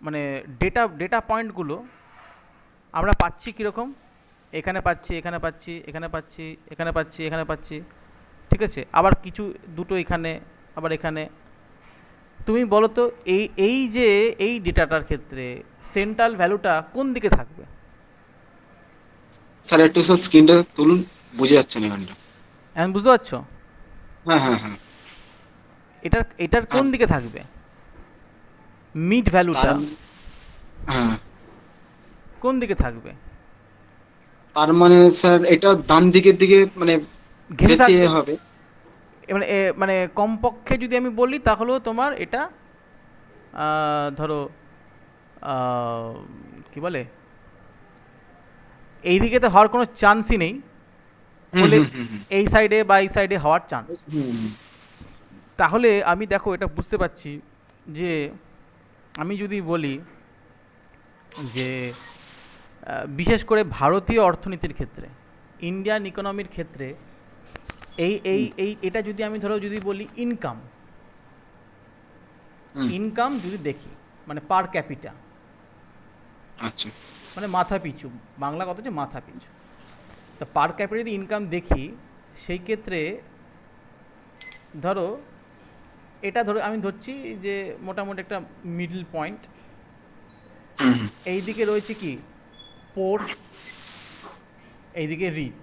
Speaker 2: মানে ডেটা পয়েন্টগুলো আমরা পাচ্ছি কীরকম? এখানে পাচ্ছি, এখানে পাচ্ছি, এখানে পাচ্ছি, এখানে পাচ্ছি, এখানে পাচ্ছি, ঠিক আছে? আবার কিছু দুটো এখানে, আবার এখানে। তুমি বলো তো এই যে এই ডেটাটার ক্ষেত্রে সেন্ট্রাল ভ্যালুটা কোন দিকে থাকবে?
Speaker 1: স্যার একটু স্যার স্ক্রিনটা তুলুন, বুঝে যাচ্ছে না এখানটা।
Speaker 2: এখন বুঝতে পারছো?
Speaker 1: হ্যাঁ হ্যাঁ হ্যাঁ,
Speaker 2: এটার কোন
Speaker 1: হ্যাঁ,
Speaker 2: দিকে থাকবে? মিড
Speaker 1: তার
Speaker 2: ভ্যালুটা
Speaker 1: হ্যাঁ,
Speaker 2: কোন দিকে থাকবে?
Speaker 1: তার মানে স্যার এটা ডান দিকের দিকে মানে
Speaker 2: ঘেসে
Speaker 1: বেশি
Speaker 2: থাকবে।
Speaker 1: হবে।
Speaker 2: মানে মানে কমপক্ষে যদি আমি বলি তাহলেও তোমার এটা ধরো আহ, কি বলে, এই দিকে তো হওয়ার কোনো চান্সই নেই,
Speaker 1: হুম
Speaker 2: হলে
Speaker 1: হুম হুম হুম
Speaker 2: এই সাইডে বা এই সাইডে হওয়ার চান্স।
Speaker 1: হুম,
Speaker 2: তাহলে আমি দেখো এটা বুঝতে পারছি যে আমি যদি বলি যে বিশেষ করে ভারতীয় অর্থনীতির ক্ষেত্রে, ইন্ডিয়ান ইকোনমির ক্ষেত্রে
Speaker 1: হুম,
Speaker 2: এটা যদি আমি ধরো যদি বলি ইনকাম,
Speaker 1: হুম,
Speaker 2: ইনকাম যদি দেখি মানে পার ক্যাপিটা,
Speaker 1: আচ্ছা,
Speaker 2: মানে মাথা পিছু, বাংলা কথা হচ্ছে মাথা পিছু। তা পার ক্যাপিটা যদি ইনকাম দেখি, সেই ক্ষেত্রে ধরো, এটা ধরো আমি ধরছি যে মোটামুটি একটা মিডল পয়েন্ট।
Speaker 1: হুম হুম,
Speaker 2: এই দিকে রয়েছে কি পোর, এইদিকে রিচ,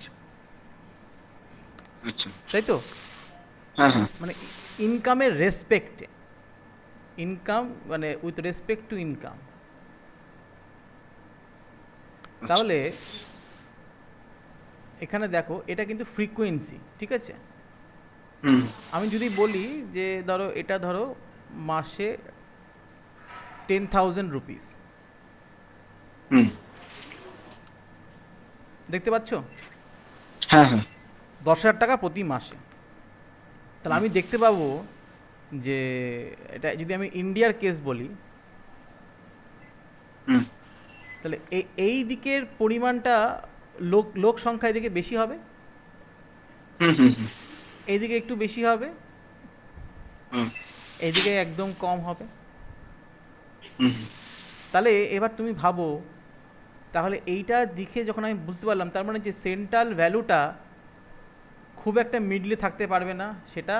Speaker 1: আচ্ছা।
Speaker 2: তাই তো?
Speaker 1: হ্যাঁ হ্যাঁ।
Speaker 2: মানে ইনকামের রেসপেক্টে, ইনকাম মানে উইথ রেসপেক্ট টু ইনকাম।
Speaker 1: আচ্ছা।
Speaker 2: তাহলে এখানে দেখো এটা কিন্তু ফ্রিকোয়েন্সি, ঠিক আছে?
Speaker 1: হুম
Speaker 2: আমি যদি বলি যে ধরো এটা ধরো মাসে 10,000 রুপিস,
Speaker 1: হুম।
Speaker 2: দেখতে পাচ্ছ?
Speaker 1: হ্যাঁ হ্যাঁ।
Speaker 2: 10,000 টাকা প্রতি মাসে। তাহলে
Speaker 1: হুম
Speaker 2: আমি দেখতে পাবো যে এটা যদি আমি ইন্ডিয়ার কেস বলি,
Speaker 1: হুম
Speaker 2: তাহলে এই দিকের পরিমাণটা লোক সংখ্যা এদিকে বেশি হবে,
Speaker 1: হুম হুম হুম
Speaker 2: এইদিকে একটু বেশি হবে,
Speaker 1: হুম
Speaker 2: এইদিকে একদম কম হবে।
Speaker 1: হুম
Speaker 2: তাহলে এবার তুমি ভাবো, তাহলে এইটা দিকে যখন আমি বুঝতে পারলাম, তার মানে যে সেন্ট্রাল ভ্যালুটা খুব একটা মিডলে থাকতে পারবে না, সেটা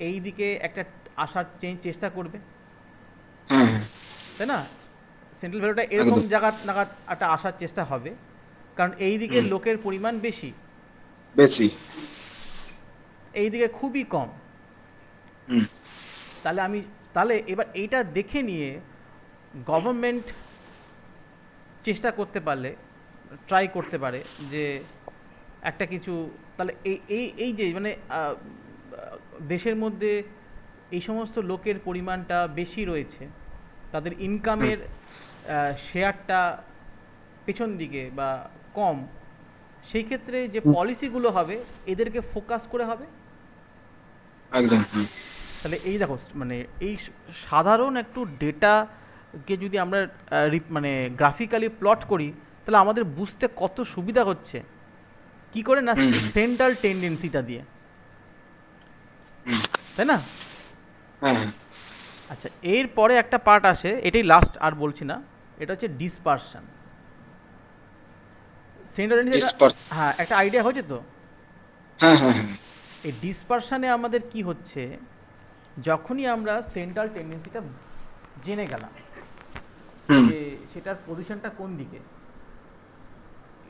Speaker 2: এই দিকে একটা আসার চেষ্টা করবে,
Speaker 1: হ্যাঁ হ্যাঁ,
Speaker 2: তাই না? সেন্ট্রাল ভ্যালুটা এরকম
Speaker 1: একদম।
Speaker 2: জায়গা নাগাদ একটা আসার চেষ্টা হবে, কারণ এই দিকে
Speaker 1: হুম,
Speaker 2: লোকের পরিমাণ বেশি,
Speaker 1: বেশি।
Speaker 2: এই দিকে খুবই কম।
Speaker 1: হুম
Speaker 2: তাহলে আমি, তাহলে এবার এইটা দেখে নিয়ে গভর্নমেন্ট চেষ্টা করতে পারলে, ট্রাই করতে পারে যে একটা কিছু, তাহলে এই এই এই যে মানে দেশের মধ্যে এই সমস্ত লোকের পরিমাণটা বেশি রয়েছে, তাদের
Speaker 1: হুম,
Speaker 2: ইনকামের শেয়ারটা পেছন দিকে বা কম, সেই ক্ষেত্রে যে
Speaker 1: হুম,
Speaker 2: পলিসিগুলো হবে এদেরকে ফোকাস করে হবে।
Speaker 1: একদম। হুম
Speaker 2: তাহলে এই দেখো মানে এই সাধারণ একটু ডেটাকে যদি আমরা মানে গ্রাফিক্যালি প্লট করি, তাহলে আমাদের বুঝতে কত সুবিধা হচ্ছে। কি করে না,
Speaker 1: হুম হুম,
Speaker 2: সেন্ট্রাল টেন্ডেন্সিটা দিয়ে,
Speaker 1: হুম,
Speaker 2: তাই না?
Speaker 1: হ্যাঁ হ্যাঁ।
Speaker 2: আচ্ছা, এরপরে একটা পার্ট আসে, এটাই লাস্ট আর বলছি না, এটা হচ্ছে ডিসপারশন। সেন্ট্রাল টেন্ডেন্সি এটা,
Speaker 1: ডিসপার
Speaker 2: হ্যাঁ একটা আইডিয়া হয়েছে তো?
Speaker 1: হ্যাঁ হ্যাঁ হ্যাঁ।
Speaker 2: এই ডিসপারশনে আমাদের কি হচ্ছে, যখনই আমরা সেন্ট্রাল টেন্ডেন্সিটা জেনে গেলাম
Speaker 1: হুম
Speaker 2: যে সেটার পজিশনটা কোন দিকে,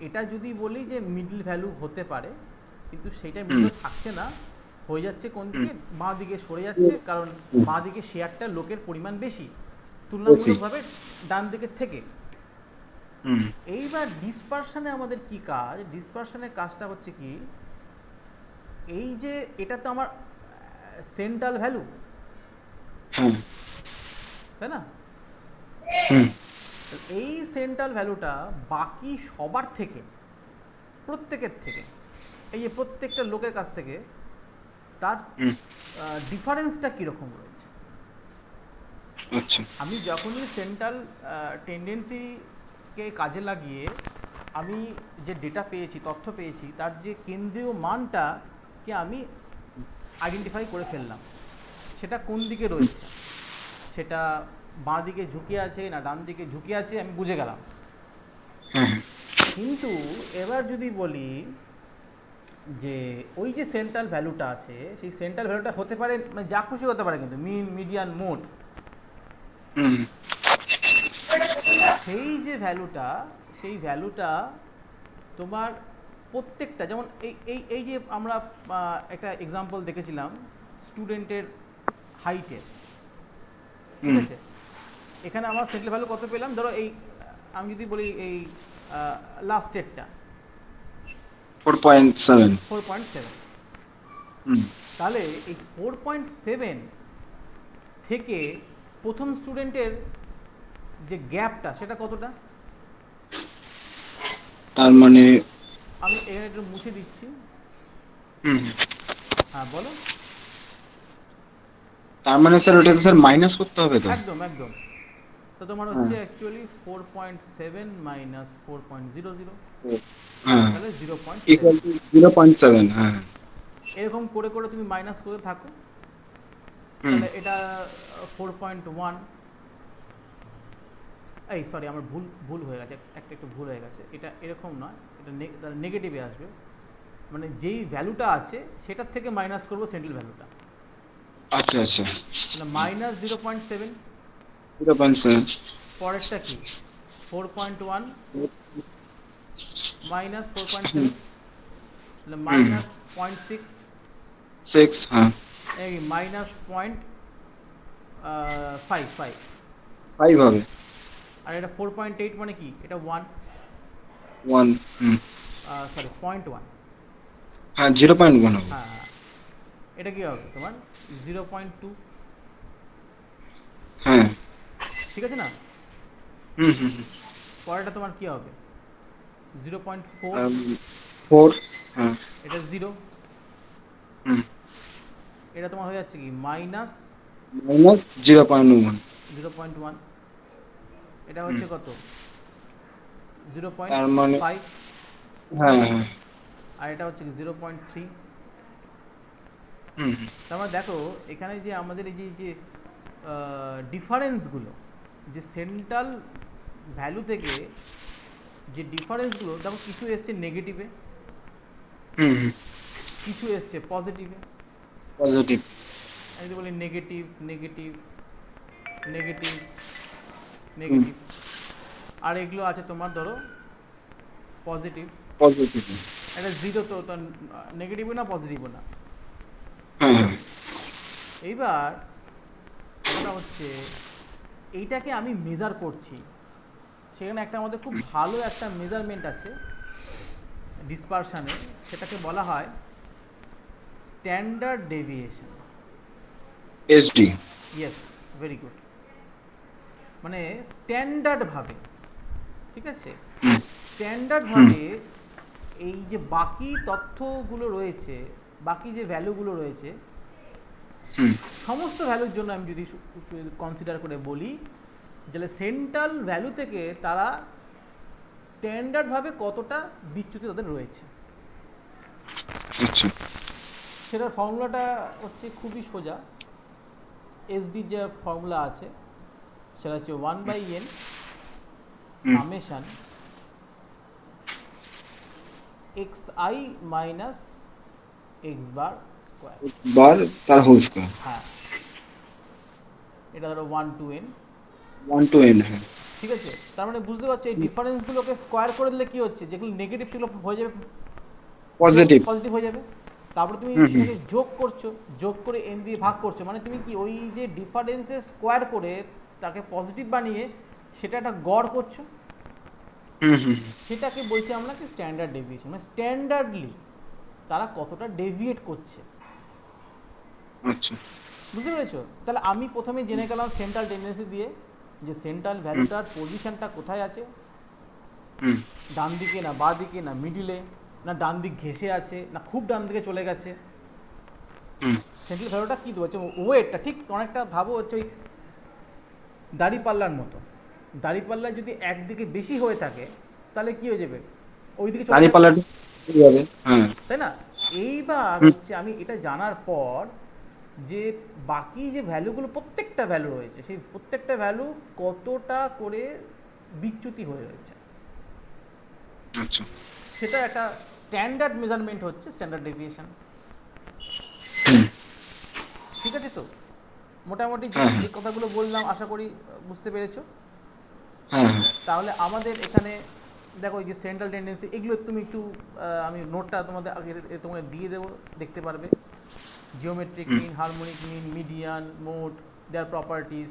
Speaker 2: এটা যদি বলি যে মিডল ভ্যালু হতে পারে, কিন্তু সেইটা
Speaker 1: হুম
Speaker 2: মিডল থাকছে না, হয়ে যাচ্ছে কোন
Speaker 1: হুম
Speaker 2: দিকে, বাঁ দিকে সরে যাচ্ছে, কারণ
Speaker 1: হুম,
Speaker 2: বাঁ দিকে শেয়ারটা লোকের পরিমাণ বেশি
Speaker 1: বেশি।
Speaker 2: তুলনামূলকভাবে ডান দিকের থেকে।
Speaker 1: হুম
Speaker 2: এইবার ডিসপারশনে আমাদের কি কাজ, ডিসপারশনের কাজটা হচ্ছে কি, এই যে এটা তো আমার সেন্ট্রাল ভ্যালু,
Speaker 1: হ্যাঁ।
Speaker 2: তাই না?
Speaker 1: হুম
Speaker 2: তো এই সেন্ট্রাল ভ্যালুটা বাকি সবার থেকে, প্রত্যেকের থেকে, এই যে প্রত্যেকটা লোকের কাছ থেকে তার
Speaker 1: হুম,
Speaker 2: ডিফারেন্সটা কীরকম রয়েছে।
Speaker 1: আচ্ছা।
Speaker 2: আমি যখনই সেন্ট্রাল টেন্ডেন্সিকে কাজে লাগিয়ে আমি যে ডেটা পেয়েছি, তথ্য পেয়েছি, তার যে কেন্দ্রীয় মানটাকে আমি আইডেন্টিফাই করে ফেললাম, সেটা কোন দিকে রয়েছে, সেটা বাঁ দিকে ঝুঁকে আছে না ডান দিকে ঝুঁকে আছে, আমি বুঝে গেলাম।
Speaker 1: হ্যাঁ হ্যাঁ।
Speaker 2: কিন্তু এবার যদি বলি যে ওই যে সেন্ট্রাল ভ্যালুটা আছে, সেই সেন্ট্রাল ভ্যালুটা হতে পারে মানে যা খুশি হতে পারে, কিন্তু মিন, মিডিয়ান, মোড,
Speaker 1: হুম
Speaker 2: সেই যে ভ্যালুটা, সেই ভ্যালুটা তোমার প্রত্যেকটা, যেমন এই এই এই যে আমরা একটা এক্সাম্পল দেখেছিলাম স্টুডেন্টের হাইটের, ঠিক
Speaker 1: হুম,
Speaker 2: আছে? এখানে আমার সেন্ট্রাল ভ্যালু কত পেলাম, ধরো এই আমি যদি বলি এই লাস্টেরটা
Speaker 1: 4.7।
Speaker 2: 4.7,
Speaker 1: হুম।
Speaker 2: তাহলে এই 4.7 থেকে প্রথম স্টুডেন্টের যে গ্যাপটা, সেটা কতটা?
Speaker 1: তার মানে
Speaker 2: আমি এখানে একটু মুছে দিচ্ছি।
Speaker 1: হুম,
Speaker 2: হ্যাঁ বলো।
Speaker 1: তার মানে স্যার ওটাকে স্যার মাইনাস করতে হবে তো?
Speaker 2: একদম একদম। তো তোমার
Speaker 1: হ্যাঁ
Speaker 2: হচ্ছে অ্যাকচুয়ালি 4.7 মাইনাস 4.00,
Speaker 1: হ্যাঁ,
Speaker 2: তাহলে zero point
Speaker 1: equal
Speaker 2: seven
Speaker 1: to 0.7। হ্যাঁ।
Speaker 2: এরকম করে করে তুমি মাইনাস করে থাকো,
Speaker 1: হুম
Speaker 2: তাহলে এটা 4.1, এই সরি, আমার ভুল ভুল হয়ে গেছে, একটা একটু ভুল হয়ে গেছে, এটা এরকম নয়, এটা নেগেটিভে আসবে। মানে যেই ভ্যালুটা আছে সেটার থেকে মাইনাস করবো সেন্ট্রাল ভ্যালুটা।
Speaker 1: আচ্ছা আচ্ছা।
Speaker 2: তাহলে -0.7,
Speaker 1: 0.7।
Speaker 2: পরেরটা কি 4.1 -4.7, তাহলে
Speaker 1: হুম।
Speaker 2: -0.6,
Speaker 1: 6, হ্যাঁ।
Speaker 2: এই -0.55,
Speaker 1: 5 হবে।
Speaker 2: আর এটা 4.8 মানে কি, এটা 1,
Speaker 1: 1। হুম।
Speaker 2: সরি 0.1,
Speaker 1: হ্যাঁ, 0.1 হবে।
Speaker 2: হ্যাঁ হ্যাঁ, এটা কি হবে তোমার 0.2,
Speaker 1: হ্যাঁ।
Speaker 2: ঠিক আছে না?
Speaker 1: হুম হুম হুম।
Speaker 2: পরেরটা তোমার কি হবে 0.4,
Speaker 1: 4। হ্যাঁ।
Speaker 2: এটা 0,
Speaker 1: হুম।
Speaker 2: এটা তোমার হয়ে যাচ্ছে কি
Speaker 1: -0.1।
Speaker 2: -0.1, এটা
Speaker 1: হুম।
Speaker 2: হচ্ছে কত
Speaker 1: তার মানে
Speaker 2: 0.5,
Speaker 1: হ্যাঁ হ্যাঁ।
Speaker 2: আর এটা হচ্ছে কি 0.3।
Speaker 1: হুম হুম।
Speaker 2: তার মানে দেখো এখানে যে আমাদের এই যে যে ডিফারেন্সগুলো, যে সেন্ট্রাল ভ্যালু থেকে যে ডিফারেন্সগুলো, দেখো কিছু এসছে নেগেটিভে,
Speaker 1: হুম হুম।
Speaker 2: কিছু এসছে পজিটিভে।
Speaker 1: পজিটিভ।
Speaker 2: আমি যদি বলি নেগেটিভ নেগেটিভ নেগেটিভ
Speaker 1: হুম।
Speaker 2: নেগেটিভ, আর এগুলো আছে তোমার ধরো পজিটিভ।
Speaker 1: পজিটিভ।
Speaker 2: এটা জিরো তো, নেগেটিভও না পজিটিভও না।
Speaker 1: হ্যাঁ হ্যাঁ।
Speaker 2: এইবার কথাটা হচ্ছে এইটাকে আমি মেজার করছি, সেখানে একটা আমাদের খুব ভালো একটা মেজারমেন্ট আছে ডিসপারশানের, সেটাকে বলা হয় standard deviation.
Speaker 1: SD.
Speaker 2: Yes, very good. মানে স্ট্যান্ডার্ডভাবে, ঠিক আছে,
Speaker 1: হুম হুম
Speaker 2: স্ট্যান্ডার্ডভাবে এই যে বাকি তথ্যগুলো রয়েছে, বাকি যে ভ্যালুগুলো রয়েছে,
Speaker 1: হুম।
Speaker 2: সমস্ত ভ্যালুর জন্য আমি যদি কনসিডার করে বলি, তাহলে সেন্ট্রাল ভ্যালু থেকে তারা স্ট্যান্ডার্ডভাবে কতটা বিচ্যুতি তাদের রয়েছে।
Speaker 1: আচ্ছা।
Speaker 2: সেটার ফর্মুলাটা হচ্ছে খুবই সোজা। এসডি যে ফর্মুলা আছে সেটা হচ্ছে 1/n
Speaker 1: hmm.
Speaker 2: Summation xi minus x bar square.
Speaker 1: Bar তার হোল স্কয়ার।
Speaker 2: হ্যাঁ, এটা ধরো 1 to n,
Speaker 1: 1 to n, হ্যাঁ।
Speaker 2: ঠিক আছে। তার মানে বুঝতে পারছো এই ডিফারেন্সগুলোকে স্কোয়ার করে দিলে কি হচ্ছে, যেগুলো নেগেটিভ সেগুলো হয়ে যাবে যোগ,
Speaker 1: পজিটিভ।
Speaker 2: পজিটিভ হয়ে যাবে। তারপরে তুমি
Speaker 1: হুম হুম
Speaker 2: সেটাকে যোগ করছো, যোগ করে এন দিয়ে ভাগ করছো, মানে তুমি কি ওই যে ডিফারেন্সের স্কোয়ার করে তাকে পজিটিভ বানিয়ে সেটা একটা গড় করছো।
Speaker 1: হুম হুম।
Speaker 2: সেটাকে বলছি আমরা কি স্ট্যান্ডার্ড ডেভিয়েশন, মানে স্ট্যান্ডার্ডলি তারা কতটা ডেভিয়েট করছে।
Speaker 1: আচ্ছা।
Speaker 2: বুঝতে পেরেছো? তাহলে আমি প্রথমে জেনে গেলাম সেন্ট্রাল টেন্ডেন্সি দিয়ে যে সেন্ট্রাল
Speaker 1: হুম
Speaker 2: ভ্যালুটার পজিশনটা কোথায় আছে,
Speaker 1: হুম
Speaker 2: ডান দিকে না বাঁ দিকে না মিডিলে, না ডান দিক ঘেসে আছে না খুব ডান দিকে চলে গেছে।
Speaker 1: হুম
Speaker 2: সেন্ট্রাল ভ্যালুটা কী হচ্ছে, ওয়েটটা ঠিক অনেকটা ভাবো হচ্ছে ওই দাড়িপাল্লার মতো। দাড়িপাল্লায় যদি একদিকে বেশি হয়ে থাকে তাহলে কি হয়ে যাবে, ওই দিকে চলে যাবে,
Speaker 1: দাঁড়িপাল্লাটা ঠিক হবে, হ্যাঁ।
Speaker 2: তাই না? এইবার
Speaker 1: হুম
Speaker 2: হচ্ছে আমি এটা জানার পর যে বাকি যে ভ্যালুগুলো প্রত্যেকটা ভ্যালু রয়েছে সেই প্রত্যেকটা ভ্যালু কতটা করে বিচ্যুতি হয়ে রয়েছে,
Speaker 1: আচ্ছা।
Speaker 2: সেটা একটা স্ট্যান্ডার্ড মেজারমেন্ট হচ্ছে স্ট্যান্ডার্ড ডেভিয়েশন।
Speaker 1: হুম।
Speaker 2: ঠিক আছে তো? মোটামুটি যে
Speaker 1: হ্যাঁ
Speaker 2: যে
Speaker 1: হ্যাঁ
Speaker 2: কথাগুলো বললাম আশা করি বুঝতে পেরেছো।
Speaker 1: হ্যাঁ হ্যাঁ।
Speaker 2: তাহলে আমাদের এখানে দেখো এই যে সেন্ট্রাল টেন্ডেন্সি, এগুলো তুমি একটু আমি নোটটা তোমাদের আগে তোমাকে দিয়ে দেবো, দেখতে পারবে। জিওমেট্রিক
Speaker 1: হুম
Speaker 2: মিন, হারমোনিক মিন, মিডিয়ান, মোড, দেয়ার প্রপার্টিজ,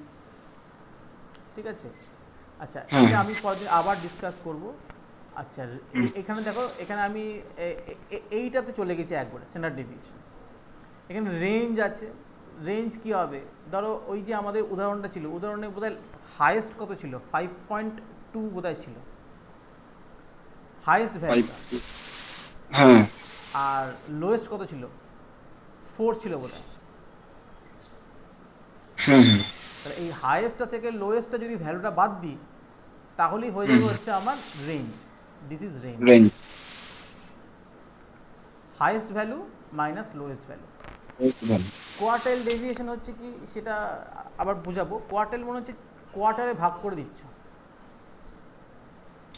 Speaker 2: ঠিক আছে। আচ্ছা,
Speaker 1: হ্যাঁ
Speaker 2: এটা
Speaker 1: হ্যাঁ।
Speaker 2: আমি পরদিন আবার ডিসকাস করব। আচ্ছা,
Speaker 1: হুম
Speaker 2: এখানে দেখো, এখানে আমি এইটাতে চলে গেছি একবারে স্ট্যান্ডার্ড ডেভিয়েশন। এখানে রেঞ্জ আছে। রেঞ্জ কি হবে, ধরো ওই যে আমাদের উদাহরণটা ছিল, উদাহরণে বোধহয় হাইয়েস্ট কত ছিল, 5.2 বোধহয় ছিল হাইয়েস্ট
Speaker 1: ফাইভ।
Speaker 2: ভ্যালুটা,
Speaker 1: হ্যাঁ
Speaker 2: আর লোয়েস্ট কত ছিল, 4 ছিল বোধহয়।
Speaker 1: হ্যাঁ হ্যাঁ।
Speaker 2: তাহলে এই হাইয়েস্টটা থেকে লোয়েস্টটা যদি ভ্যালুটা বাদ দিই তাহলেই হয়ে
Speaker 1: হুম
Speaker 2: যাবে হচ্ছে আমার range. This is range,
Speaker 1: range.
Speaker 2: Highest value minus lowest value.
Speaker 1: ভালো।
Speaker 2: কোয়ার্টাইল ডেভিয়েশন হচ্ছে কি সেটা আবার বোঝাবো। কোয়ার্টাইল মনে হচ্ছে কোয়ার্টারে ভাগ করে দিচ্ছ,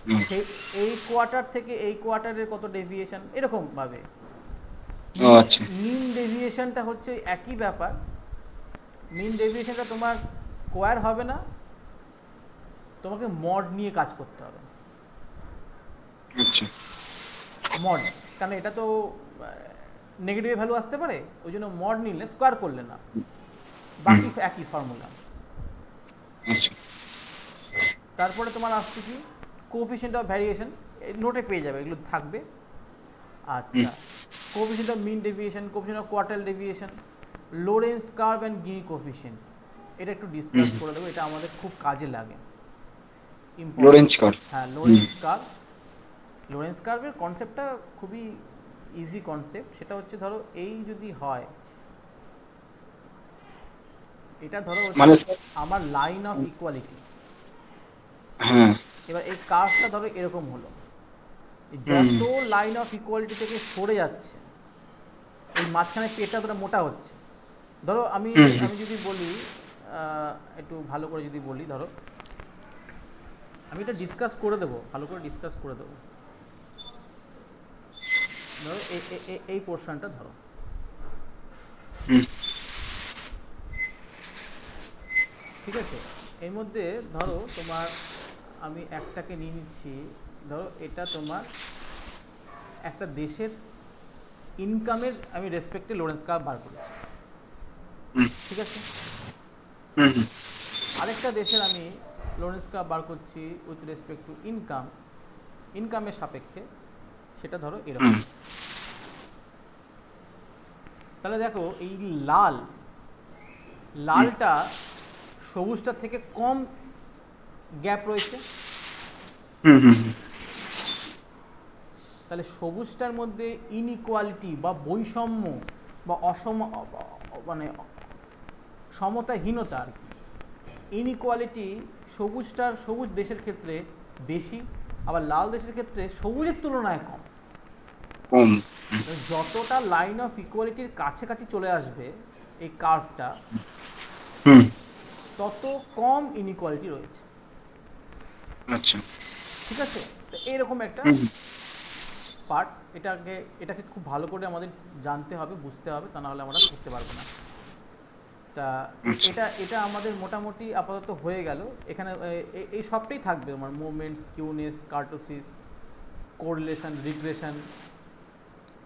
Speaker 1: হুম।
Speaker 2: সেই এই কোয়ার্টার থেকে এই কোয়ার্টারের কত ডেভিয়েশন এরকম ভাবে।
Speaker 1: ও আচ্ছা।
Speaker 2: মিন ডেভিয়েশনটা হচ্ছে একই ব্যাপার। মিন ডেভিয়েশনটা তোমার স্কোয়ার হবে না, তোমাকে মড নিয়ে কাজ করতে হবে।
Speaker 1: আচ্ছা।
Speaker 2: মড, কারণ এটা তো নেগেটিভ ভ্যালু আসতে পারে, ওই জন্য মড নিলে স্কোয়ার করলে না,
Speaker 1: হুম।
Speaker 2: বাকি একই ফর্মুলা।
Speaker 1: আচ্ছা।
Speaker 2: তারপরে তোমার আসছে কি কোফিশিয়েন্ট অফ ভ্যারিয়েশন, নোটে পেয়ে যাবে, এগুলো থাকবে।
Speaker 1: হুম।
Speaker 2: আচ্ছা, coefficient of mean deviation, coefficient of quartile deviation, Lorenz curve and Gini coefficient, এটা একটু
Speaker 1: হুম।
Speaker 2: ডিসকাস করে দেবো, এটা আমাদের খুব কাজে লাগে, ইম্পর্টেন্ট।
Speaker 1: লরেঞ্জ কার।
Speaker 2: হ্যাঁ,
Speaker 1: হুম।
Speaker 2: Lawrence curve. লোরেন্স কার্ভের কনসেপ্টটা খুবই ইজি কনসেপ্ট। সেটা হচ্ছে ধরো এই যদি হয়, এটা ধরো হচ্ছে
Speaker 1: মানে স্যার।
Speaker 2: আমার লাইন অফ ইকুয়ালিটি।
Speaker 1: হ্যাঁ।
Speaker 2: এবার এই কার্ভটা ধরো এরকম হলো,
Speaker 1: হুম।
Speaker 2: যত লাইন অফ ইকুয়ালিটি থেকে সরে যাচ্ছে, এই মাঝখানে পেটটা ধরো মোটা হচ্ছে। ধরো আমি
Speaker 1: হুম। হুম।
Speaker 2: আমি যদি বলি, একটু ভালো করে যদি বলি, ধরো আমি এটা ডিসকাস করে দেবো, ভালো করে ডিসকাস করে দেবো। ধরো এই পোর্শনটা ধরো,
Speaker 1: হুম।
Speaker 2: ঠিক আছে। এর মধ্যে ধরো তোমার, আমি একটাকে নিয়ে নিচ্ছি, ধরো এটা তোমার একটা দেশের ইনকামের আমি রেসপেক্টে লোরেন্স কার্ভ বার করেছি,
Speaker 1: হুম।
Speaker 2: ঠিক আছে।
Speaker 1: হুম। হুম।
Speaker 2: আরেকটা দেশের আমি লোরেন্স কার্ভ বার করছি উইথ রেসপেক্ট টু ইনকাম, ইনকামের সাপেক্ষে, সেটা ধরো এরকম।
Speaker 1: হুম।
Speaker 2: তাহলে দেখো এই লাল,
Speaker 1: হুম।
Speaker 2: লালটা সবুজটার থেকে কম গ্যাপ রয়েছে,
Speaker 1: হুম। হুম।
Speaker 2: তাহলে সবুজটার মধ্যে ইনইকুয়ালিটি বা বৈষম্য বা মানে সমতাহীনতা আর কি, ইনইকুয়ালিটি সবুজটার, সবুজ দেশের ক্ষেত্রে বেশি, আবার লাল দেশের ক্ষেত্রে সবুজের তুলনায় কম।
Speaker 1: কম।
Speaker 2: যতটা লাইন অফ ইকুয়ালিটির কাছাকাছি চলে আসবে এই কার্ভটা,
Speaker 1: হুম।
Speaker 2: তত কম ইনইকুয়ালিটি রয়েছে,
Speaker 1: আচ্ছা।
Speaker 2: ঠিক আছে। তো এইরকম একটা
Speaker 1: হুম।
Speaker 2: পার্ট, এটাকে এটাকে খুব ভালো করে আমাদের জানতে হবে, বুঝতে হবে, তা নাহলে আমরা করতে পারবো না। তা
Speaker 1: আচ্ছা।
Speaker 2: এটা এটা আমাদের মোটামুটি আপাতত হয়ে গেল। এখানে এই সবটাই থাকবে আমার, মুভমেন্টস, কিউনেস, কার্টোসিস, কোরিলেশন, রিগ্রেশন,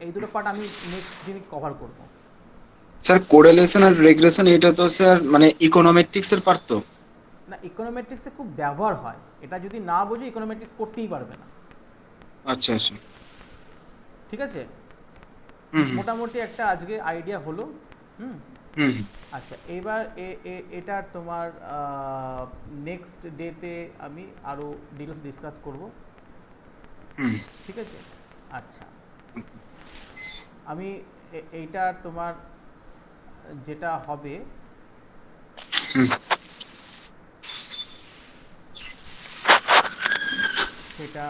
Speaker 2: এই দুটো পার্ট আমি নেক্সট দিনে কভার করব।
Speaker 1: স্যার কোরিলেশন আর রেগ্রেশন এটা তো স্যার মানে ইকোনোমেট্রিক্স এর পার্ট তো।
Speaker 2: না, ইকোনোমেট্রিক্সে খুব ব্যবহার হয়, এটা যদি না বোঝো ইকোনোমেট্রিক্স করতেই পারবে না,
Speaker 1: আচ্ছা আচ্ছা।
Speaker 2: ঠিক আছে।
Speaker 1: হুম। হুম।
Speaker 2: মোটামুটি একটা আজকে আইডিয়া হলো। হুম।
Speaker 1: হুম।
Speaker 2: আচ্ছা, এবার এটার তোমার নেক্সট ডেতে আমি আরও ডিটেলস ডিসকাস করব,
Speaker 1: হুম।
Speaker 2: ঠিক আছে। আচ্ছা, আমি এইটার তোমার যেটা হবে
Speaker 1: হুম।
Speaker 2: সেটা